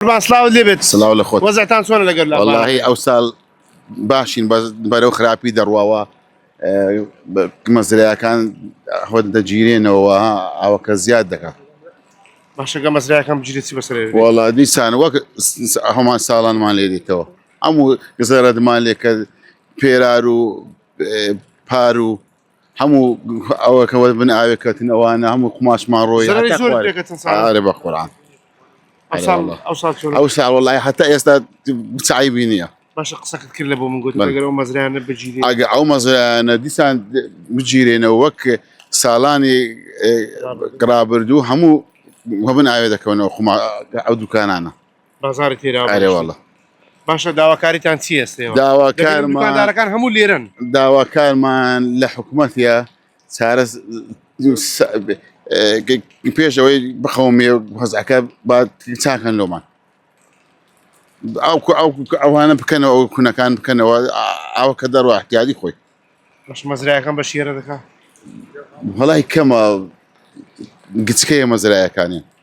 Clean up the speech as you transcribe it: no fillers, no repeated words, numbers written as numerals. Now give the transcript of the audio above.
سلااو لێبێت سڵاو لە خۆت وەزعتان چۆنە لەگەر لە والله ئەو ساڵ باشین بەرەو خراپی دەڕواوە مەزرایەکان خۆ دەگیرێنەوە ئەوەکە زیاد دەکات باشەکە مەزرایەکان بگیرێتی بەسەر والله دیسان وەک هەمان ساڵانمان لێ دیتەوە هەموو گزارەتمان لێ کە پێرار و پار و هەموو ئەوەکەوە بن ئاوێکەتن ئەوانە هەموو قماشمان ڕۆی ئارێ بە قورعان ئەو ساڵ وەڵای هەتا ئێستا چایبی نییە باشە قسەکەت کرد لە بۆ من گوت لەگەر ئەو مەزرایانە بگیرێ ئەگە ئەو مەزرایانە دیسان بگیرێنەوە وەک ساڵانی ڕابردوو هەموو بن ئاوێ دەکەونەوە ئەو دوکانانە بازاری تێرا ئارێ وەڵە باشە داواکاریتان چی ئێستێەوە داواکارمان هەموو لێرن داواکارمان لە حکوومەتە چارە پێشەوەی بخەومێ هەزەکە با چاکەن لۆمان ئەوانە بکەنەوە ئەو کوونەکان بکەنەوە ئەوکە دەڕوە احتیاجی خۆی باش مەزرایەکان بە شێرە دەکات وەڵای کەمە گچکەیە مەزرایەکانیان